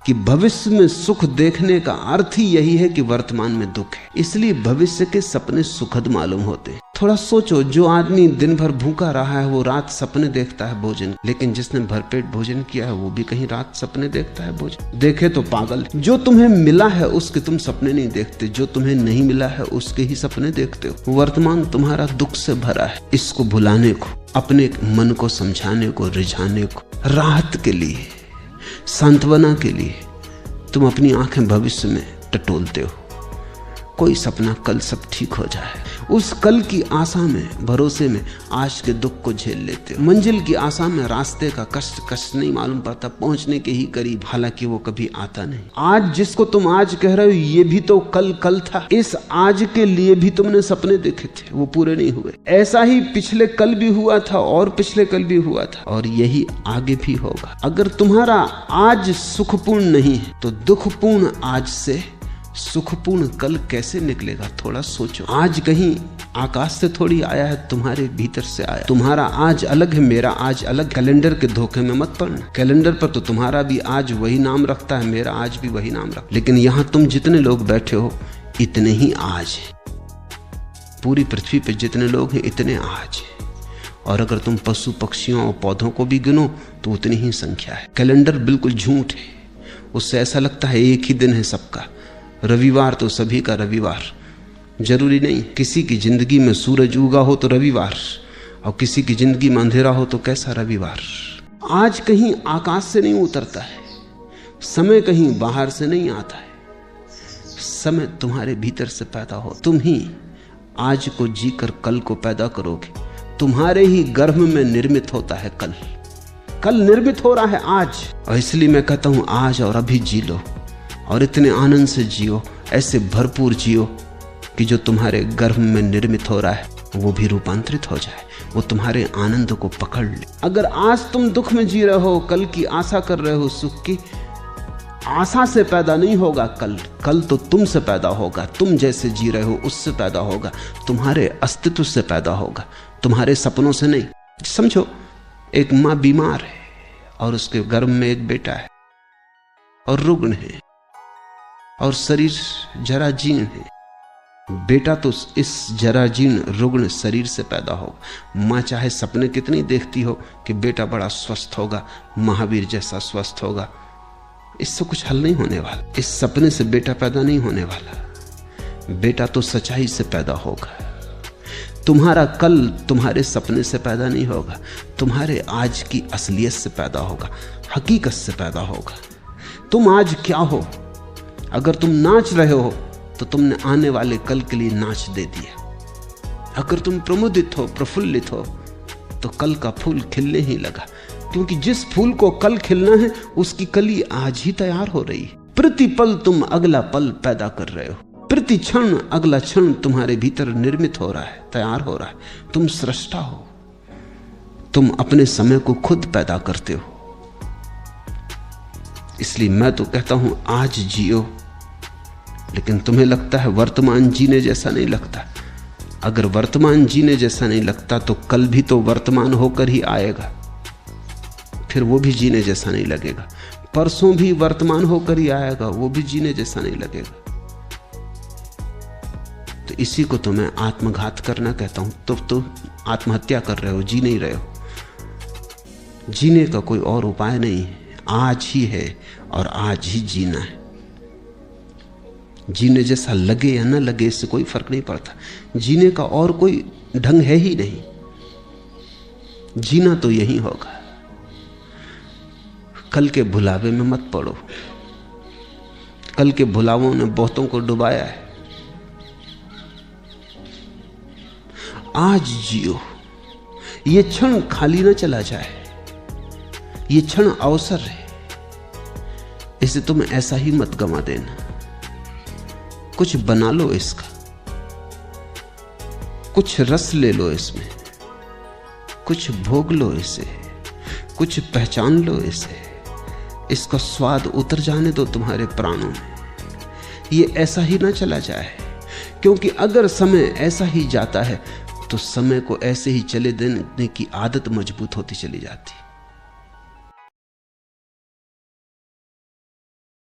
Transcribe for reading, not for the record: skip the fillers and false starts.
कि भविष्य में सुख देखने का अर्थ ही यही है कि वर्तमान में दुख है। इसलिए भविष्य के सपने सुखद मालूम होते हैं। थोड़ा सोचो, जो आदमी दिन भर भूखा रहा है वो रात सपने देखता है भोजन, लेकिन जिसने भरपेट भोजन किया है वो भी कहीं रात सपने देखता है भोजन। देखे तो पागल। जो तुम्हें मिला है उसके तुम सपने नहीं देखते, जो तुम्हें नहीं मिला है उसके ही सपने देखते हो। वर्तमान तुम्हारा दुख से भरा है। इसको भुलाने को, अपने मन को समझाने को, रिझाने को, राहत के लिए, सांत्वना के लिए तुम अपनी आंखें भविष्य में टटोलते हो। कोई सपना कल सब ठीक हो जाए, उस कल की आशा में, भरोसे में आज के दुख को झेल लेते हो। मंजिल की आशा में रास्ते का कष्ट नहीं मालूम पड़ता, पहुंचने के ही करीब, हालांकि वो कभी आता नहीं। आज जिसको तुम आज कह रहे हो ये भी तो कल था। इस आज के लिए भी तुमने सपने देखे थे, वो पूरे नहीं हुए। ऐसा ही पिछले कल भी हुआ था और पिछले कल भी हुआ था और यही आगे भी होगा। अगर तुम्हारा आज सुखपूर्ण नहीं है तो दुखपूर्ण आज से सुखपूर्ण कल कैसे निकलेगा? थोड़ा सोचो। आज कहीं आकाश से थोड़ी आया है, तुम्हारे भीतर से आया। तुम्हारा आज अलग है, मेरा आज अलग। कैलेंडर के धोखे में मत पड़ना। कैलेंडर पर तो तुम्हारा भी आज वही नाम रखता है, मेरा आज भी वही नाम रखता है, लेकिन यहां तुम जितने लोग बैठे हो इतने ही आज है। पूरी पृथ्वी पर जितने लोग हैं इतने आज है। और अगर तुम पशु पक्षियों और पौधों को भी गिनो तो उतनी ही संख्या है। कैलेंडर बिल्कुल झूठ है। उससे ऐसा लगता है एक ही दिन है सबका। रविवार तो सभी का रविवार, जरूरी नहीं। किसी की जिंदगी में सूरज उगा हो तो रविवार, और किसी की जिंदगी में अंधेरा हो तो कैसा रविवार। आज कहीं आकाश से नहीं उतरता है, समय कहीं बाहर से नहीं आता है। समय तुम्हारे भीतर से पैदा हो। तुम ही आज को जीकर कल को पैदा करोगे। तुम्हारे ही गर्भ में निर्मित होता है कल। कल निर्मित हो रहा है आज। और इसलिए मैं कहता हूं आज और अभी जी लो, और इतने आनंद से जियो, ऐसे भरपूर जियो कि जो तुम्हारे गर्भ में निर्मित हो रहा है वो भी रूपांतरित हो जाए, वो तुम्हारे आनंद को पकड़ ले। अगर आज तुम दुख में जी रहे हो, कल की आशा कर रहे हो, सुख की आशा से पैदा नहीं होगा कल। कल तो तुमसे पैदा होगा। तुम जैसे जी रहे हो उससे पैदा होगा, तुम्हारे अस्तित्व से पैदा होगा, तुम्हारे सपनों से नहीं। समझो, एक माँ बीमार है और उसके गर्भ में एक बेटा है और रुग्ण है और शरीर जराजीर्ण है। बेटा तो इस जराजीर्ण रुग्ण शरीर से पैदा होगा। माँ चाहे सपने कितनी देखती हो कि बेटा बड़ा स्वस्थ होगा, महावीर जैसा स्वस्थ होगा, इससे कुछ हल नहीं होने वाला। इस सपने से बेटा पैदा नहीं होने वाला। बेटा तो सच्चाई से पैदा होगा। तुम्हारा कल तुम्हारे सपने से पैदा नहीं होगा, तुम्हारे आज की असलियत से पैदा होगा, हकीकत से पैदा होगा। तुम आज क्या हो? अगर तुम नाच रहे हो तो तुमने आने वाले कल के लिए नाच दे दिया। अगर तुम प्रमुदित हो, प्रफुल्लित हो, तो कल का फूल खिलने ही लगा, क्योंकि जिस फूल को कल खिलना है उसकी कली आज ही तैयार हो रही है। प्रति पल तुम अगला पल पैदा कर रहे हो। प्रति क्षण अगला क्षण तुम्हारे भीतर निर्मित हो रहा है, तैयार हो रहा है। तुम सृष्टा हो। तुम अपने समय को खुद पैदा करते हो। इसलिए मैं तो कहता हूं आज जियो, लेकिन तुम्हें लगता है वर्तमान जीने जैसा नहीं लगता। अगर वर्तमान जीने जैसा नहीं लगता तो कल भी तो वर्तमान होकर ही आएगा, फिर वो भी जीने जैसा नहीं लगेगा। परसों भी वर्तमान होकर ही आएगा, वो भी जीने जैसा नहीं लगेगा। तो इसी को तो मैं आत्मघात करना कहता हूं। तो आत्महत्या कर रहे हो, जी नहीं रहे हो। जीने का कोई और उपाय नहीं है, आज ही है और आज ही जीना है। जीने जैसा लगे या ना लगे इससे कोई फर्क नहीं पड़ता। जीने का और कोई ढंग है ही नहीं। जीना तो यही होगा। कल के भुलावे में मत पड़ो। कल के भुलावों ने बहुतों को डुबाया है। आज जियो। ये क्षण खाली ना चला जाए। ये क्षण अवसर है, इसे तुम ऐसा ही मत गंवा देना। कुछ बना लो इसका, कुछ रस ले लो इसमें, कुछ भोग लो इसे, कुछ पहचान लो इसे। इसका स्वाद उतर जाने दो तुम्हारे प्राणों में। ये ऐसा ही ना चला जाए, क्योंकि अगर समय ऐसा ही जाता है तो समय को ऐसे ही चले देने की आदत मजबूत होती चली जाती है।